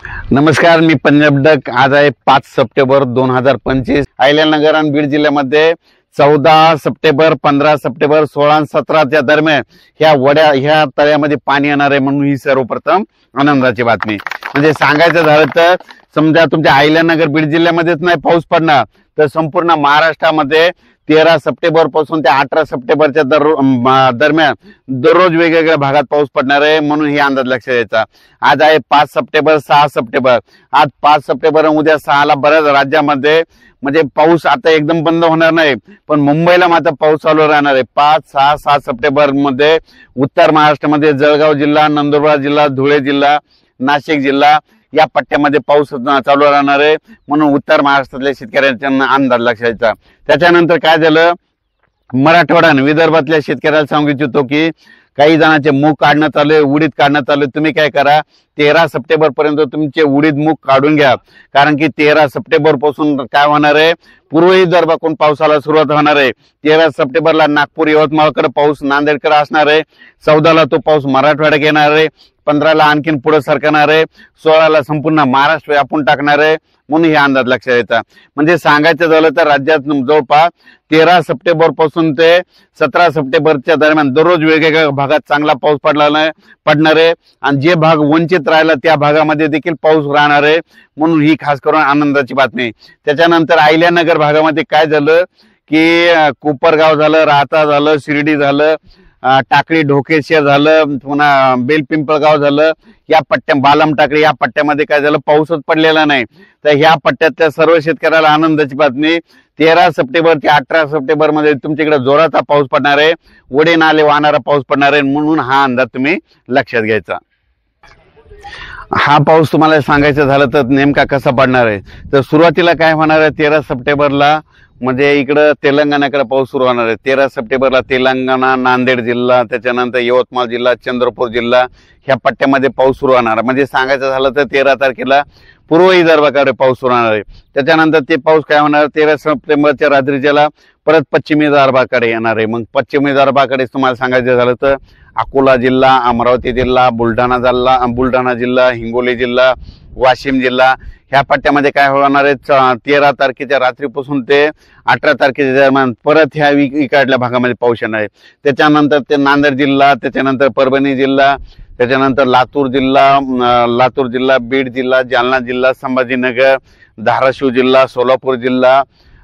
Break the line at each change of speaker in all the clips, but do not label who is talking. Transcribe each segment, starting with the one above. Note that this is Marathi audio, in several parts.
नमस्कार, मी पंजाब डक। आज आहे 5 सप्टेंबर 2025। अहिल्यानगर आणि बीड जिल्ह्यामध्ये 14 सप्टेंबर, 15 सप्टेंबर, 16 आणि 17 च्या दरम्यान ह्या तळ्यामध्ये पाणी येणार आहे, म्हणून ही सर्वप्रथम आनंदाची बातमी। म्हणजे सांगायचं झालं तर समजा तुमच्या अहिल्यानगर बीड जिल्ह्यामध्येच नाही पाऊस पडणार, तर संपूर्ण महाराष्ट्रामध्ये 13 सप्टेंबर पासून ते 18 सप्टेंबरच्या दरम्यान दररोज वेगवेगळ्या भागात पाऊस पडणार आहे, म्हणून ही अंदाज लक्षात घ्यायचा। आज आहे 5 सप्टेंबर, 6 सप्टेंबर। आज 5 सप्टेंबर, उद्या 6 ला बऱ्याच राज्यामध्ये म्हणजे पाऊस आता एकदम बंद होणार नाही, पण मुंबईला मात्र पाऊस चालू राहणार आहे। 5, 6, 7 सप्टेंबर मध्ये उत्तर महाराष्ट्रामध्ये जळगाव जिल्हा, नंदुरबार जिल्हा, धुळे जिल्हा, नाशिक जिल्हा या पट्ट्यामध्ये पाऊस चालू राहणार आहे, म्हणून उत्तर महाराष्ट्रातल्या शेतकऱ्यांचा अंदाज लक्षात घ्यायचा। त्याच्यानंतर काय झालं, मराठवाडा आणि विदर्भातल्या शेतकऱ्याला सांगू इच्छितो की काही जणांचे मूग काढण्यात आले, उडीद काढण्यात आले। तुम्ही काय करा, 13 सप्टेंबर पर्यंत तुमचे उडीद मूग काढून घ्या, कारण की 13 सप्टेंबर पासून काय होणार आहे, पूर्व विदर्भाकडून पावसाला सुरुवात होणार आहे। 13 सप्टेंबरला नागपूर, यवतमाळकडे पाऊस, नांदेडकडे असणार आहे। 14 ला तो पाऊस मराठवाड्यात येणार आहे। 15 ला आणखीन पुढे सरकणार आहे। 16 ला संपूर्ण महाराष्ट्र व्यापून टाकणार आहे, म्हणून हे अंदाज लक्षात येतात। म्हणजे सांगायचं झालं तर राज्यात जवळपास 13 सप्टेंबर पासून ते 17 सप्टेंबरच्या दरम्यान दररोज वेगवेगळ्या भागात चांगला पाऊस पडणार आहे, आणि जे भाग वंचित राहिला त्या भागामध्ये देखील पाऊस राहणार आहे, म्हणून ही खास करून आनंदाची बातमी। त्याच्यानंतर अहिल्यानगर भागामध्ये काय झालं की कोपरगाव झालं, राहता झालं, शिर्डी झालं, टाकळी ढोकेश्वर झालं, पुन्हा बेलपिंपळगाव झालं, या पट्ट्या बालम टाकळी या पट्ट्यामध्ये काय झालं, पाऊसच पडलेला नाही। तर ह्या पट्ट्यातल्या सर्व शेतकऱ्याला आनंदाची बातमी, 13 सप्टेंबर ते 18 सप्टेंबर मध्ये तुमच्याकडे जोराचा पाऊस पडणार आहे, ओढे नाले वाहणारा पाऊस पडणार आहे, म्हणून हा अंदाज तुम्ही लक्षात घ्यायचा। हा पाऊस तुम्हाला सांगायचं झालं तर नेमका कसा पडणार आहे, तर सुरुवातीला काय होणार आहे, 13 सप्टेंबरला म्हणजे इकडं तेलंगणाकडे पाऊस सुरू होणार आहे। 13 सप्टेंबरला तेलंगणा, नांदेड जिल्हा, त्याच्यानंतर यवतमाळ जिल्हा, चंद्रपूर जिल्हा ह्या पट्ट्यामध्ये पाऊस सुरू होणार। म्हणजे सांगायचं झालं तर 13 तारखेला पूर्व विदर्भाकडे पाऊस सुरू होणार आहे। त्याच्यानंतर ते पाऊस काय होणार, 13 सप्टेंबरच्या रात्रीच्याला परत पश्चिमी विदर्भाकडे येणार आहे। मग पश्चिमी विदर्भाकडे तुम्हाला सांगायचं झालं तर अकोला जिल्हा, अमरावती जिल्हा, बुलढाणा जिल्हा, हिंगोली जिल्हा, वाशिम जिल्हा ह्या पट्ट्यामध्ये काय होणार आहे, 13 तारखेच्या रात्रीपासून ते 18 तारखेच्या दरम्यान परत ह्या इकडल्या भागामध्ये पाऊस येणार आहे। त्याच्यानंतर ते नांदेड जिल्हा, त्याच्यानंतर परभणी जिल्हा, त्याच्यानंतर लातूर जिल्हा, बीड जिल्हा, जालना जिल्हा, संभाजीनगर, धाराशिव जिल्हा, सोलापूर जिल्हा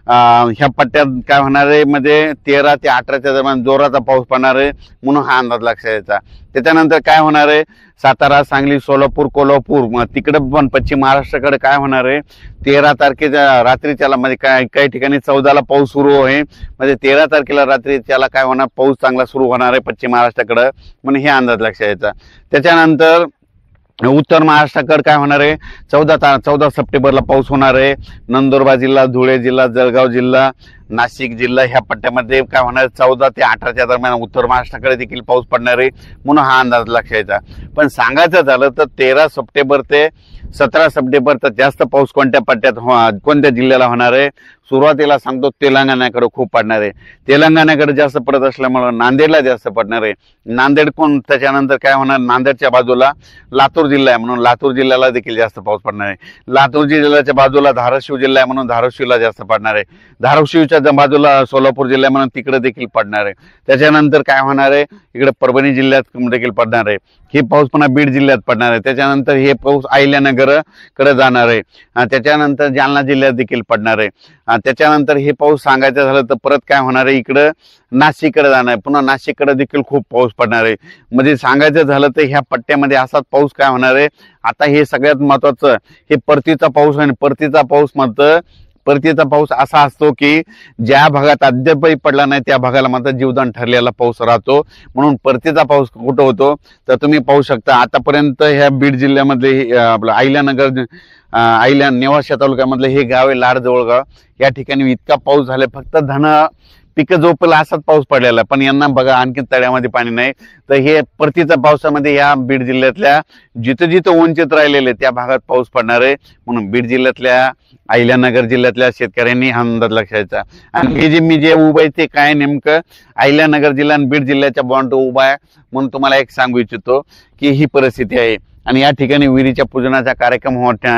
ह्या पट्ट्यात काय होणार आहे, म्हणजे 13 ते 18च्या दरम्यान जोराचा पाऊस पडणार आहे, म्हणून हा अंदाज लक्षात घ्यायचा। त्याच्यानंतर काय होणार आहे, सातारा, सांगली, सोलापूर, कोल्हापूर तिकडे पण पश्चिम महाराष्ट्राकडे काय होणार आहे, 13 तारखेच्या रात्रीच्याला म्हणजे काही ठिकाणी 14 ला पाऊस सुरू आहे, म्हणजे 13 तारखेला रात्रीच्याला काय होणार, पाऊस चांगला सुरू होणार आहे पश्चिम महाराष्ट्राकडे, म्हणून हे अंदाज लक्षात घ्यायचा। त्याच्यानंतर उत्तर महाराष्ट्राकडे काय होणार आहे, 14 सप्टेंबरला पाऊस होणार आहे। नंदुरबार जिल्हा, धुळे जिल्हा, जळगाव जिल्हा, नाशिक जिल्हा ह्या पट्ट्यामध्ये काय होणार, 14 ते 18च्या दरम्यान उत्तर महाराष्ट्राकडे देखील पाऊस पडणार आहे, म्हणून हा अंदाज लक्षात घ्यायचा। पण सांगायचं झालं तर 13 सप्टेंबर ते 17 सप्टेंबरचा जास्त पाऊस कोणत्या पट्ट्यात कोणत्या जिल्ह्याला होणार आहे, सुरुवातीला सांगतो तेलंगणाकडे खूप पडणार आहे। तेलंगणाकडे जास्त पडत असल्यामुळे नांदेडला जास्त पडणार आहे। नांदेड कोण, त्याच्यानंतर काय होणार, नांदेडच्या बाजूला लातूर जिल्हा आहे, म्हणून लातूर जिल्ह्याला देखील जास्त पाऊस पडणार आहे। लातूर जिल्ह्याच्या बाजूला धाराशिव जिल्हा आहे, म्हणून धाराशिवला जास्त पडणार आहे। धाराशिवच्या बाजूला सोलापूर जिल्हा म्हणून तिकडे देखील पडणार आहे। त्याच्यानंतर काय होणार आहे, इकडे परभणी जिल्ह्यात देखील पडणार आहे। हे पाऊस पुन्हा बीड जिल्ह्यात पडणार आहे। त्याच्यानंतर हे पाऊस अहिल्यानगर कडे जाणार आहे। त्याच्यानंतर जालना जिल्ह्यात देखील पडणार आहे। त्याच्यानंतर हे पाऊस सांगायचं झालं तर परत काय होणार आहे, इकडं नाशिककडे जाणार आहे, पुन्हा नाशिककडे देखील खूप पाऊस पडणार आहे। म्हणजे सांगायचं झालं तर ह्या पट्ट्यामध्ये असाच पाऊस काय होणार आहे। आता हे सगळ्यात महत्वाचं, हे परतीचा पाऊस आहे। परतीचा पाऊस असा असतो की ज्या भागात अद्यापही पडला नाही त्या भागाला मात्र जीवदान ठरलेला पाऊस राहतो, म्हणून परतीचा पाऊस कुठं होतो तर तुम्ही पाहू शकता। आतापर्यंत ह्या बीड जिल्ह्यामध्ये आपलं अहिल्या नेवासा तालुक्यामधले हे गाव आहे लाडजवळ गाव, या ठिकाणी इतका पाऊस झाला, फक्त पिकं झोपला असाच पाऊस पडलेला, पण यांना बघा आणखी तळ्यामध्ये पाणी नाही। तर हे परतीच्या पावसामध्ये या बीड जिल्ह्यातल्या जिथं जिथं वंचित राहिलेले त्या भागात पाऊस पडणार आहे, म्हणून बीड जिल्ह्यातल्या अहिल्यानगर जिल्ह्यातल्या शेतकऱ्यांनी हा अंदाज लक्षात घ्यायचा। आणि हे जे मी जे उभं आहे ते काय, नेमकं अहिल्यानगर जिल्हा आणि बीड जिल्ह्याच्या बॉन्ड उभा आहे, म्हणून तुम्हाला एक सांगू इच्छितो की ही परिस्थिती आहे। आणि या ठिकाणी विहिरीच्या पूजनाचा कार्यक्रम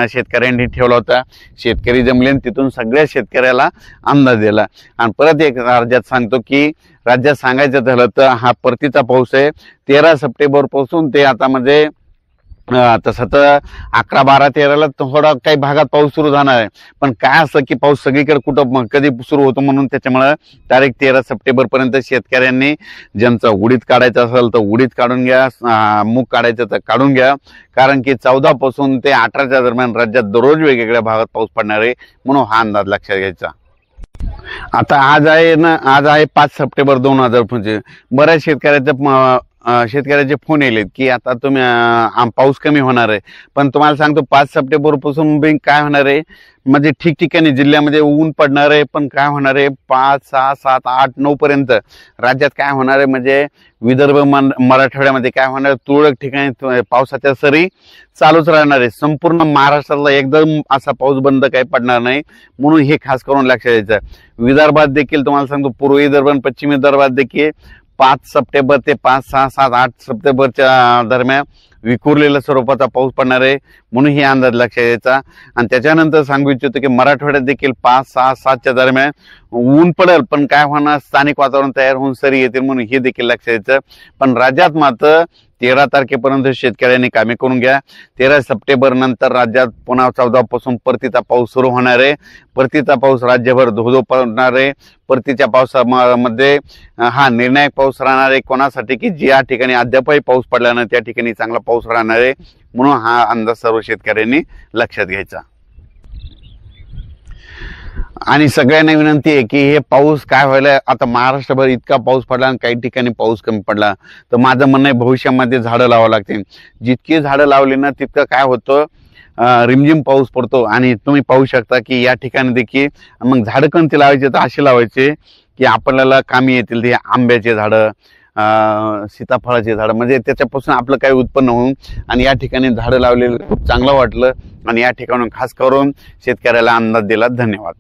शेतकऱ्यांनी ठेवला होता। शेतकरी जमले आणि तिथून सगळ्या शेतकऱ्याला अंदाज दिला। आणि परत एक राज्यात सांगतो की राज्यात सांगायचं झालं तर हा परतीचा पाऊस आहे 13 सप्टेंबर पासून ते आता म्हणजे तसं तर 11, 12, 13ला थोडा काही भागात पाऊस सुरू जाणार आहे, पण काय असं की पाऊस सगळीकडे कुठं कधी सुरू होतो म्हणून त्याच्यामुळे तारीख 13 सप्टेंबर पर्यंत शेतकऱ्यांनी ज्यांचं उडीद काढायचं असेल तर उडीद काढून घ्या, मूग काढायचं तर काढून घ्या, कारण की 14 पासून ते 18च्या दरम्यान राज्यात दररोज वेगवेगळ्या भागात पाऊस पडणार आहे, म्हणून हा अंदाज लक्षात घ्यायचा। आता आज आहे 5 सप्टेंबर 2025। बऱ्याच शेतकऱ्याचे फोन येलेत की आता तुम्ही पाऊस कमी होणार आहे, पण तुम्हाला सांगतो 5 सप्टेंबर पासून काय होणार आहे म्हणजे ठिकठिकाणी जिल्ह्यामध्ये ऊन पडणार आहे, पण काय होणार आहे 5, 6, 7, 8, 9 पर्यंत राज्यात काय होणार आहे म्हणजे विदर्भ मराठवाड्यामध्ये काय होणार, तुरळक ठिकाणी पावसाच्या सरी चालूच राहणार आहे। संपूर्ण महाराष्ट्राला एकदम असा पाऊस बंद काही पडणार नाही, म्हणून हे खास करून लक्षात द्यायचं। विदर्भात देखील तुम्हाला सांगतो पूर्व विदर्भ आणि पश्चिम विदर्भात देखील 5 सप्टेंबर ते 5, 6, 7, 8 सप्टेंबरच्या दरम्यान विखुरलेल्या स्वरूपाचा पाऊस पडणार आहे, म्हणून हे अंदाज लक्षात द्यायचा। आणि त्याच्यानंतर सांगू इच्छितो की मराठवाड्यात देखील 5, 6, 7च्या दरम्यान ऊन पडेल, पण काय होणार स्थानिक वातावरण तयार होऊन सरी येतील, म्हणून हे देखील लक्षात द्यायचं। पण राज्यात मात्र 13 तारखेपर्यंत शेतकऱ्यांनी कामे करून घ्या। 13 सप्टेंबर नंतर राज्यात पुन्हा 14 पासून परतीचा पाऊस सुरू होणार आहे। परतीचा पाऊस राज्यभर धोधो पडणार आहे। परतीच्या पावसामध्ये हा निर्णायक पाऊस राहणार आहे कोणासाठी की ज्या ठिकाणी अद्यापही पाऊस पडला नाही त्या ठिकाणी चांगला पाऊस राहणार आहे, म्हणून हा अंदाज सर्व शेतकऱ्यांनी लक्षात घ्यायचा। आणि सगळ्यांना विनंती आहे की हे पाऊस काय व्हायला, आता महाराष्ट्रभर इतका पाऊस पडला आणि काही ठिकाणी पाऊस कमी पडला, तर माझं म्हणणं आहे भविष्यामध्ये झाडं लावावं लागतील। जितकी झाडं लावली ना तितकं काय होतं रिमझिम पाऊस पडतो। आणि तुम्ही पाहू शकता की या ठिकाणी देखील मग झाडं कोणती लावायचे तर असे लावायचे की आपल्याला कामी येतील, ते आंब्याचे झाडं, सीताफळाचे झाडं, म्हणजे त्याच्यापासून आपलं काही उत्पन्न होऊन। आणि या ठिकाणी झाडं लावलेलं खूप चांगलं वाटलं आणि या ठिकाणून खास करून शेतकऱ्याला अंदाज दिला। धन्यवाद।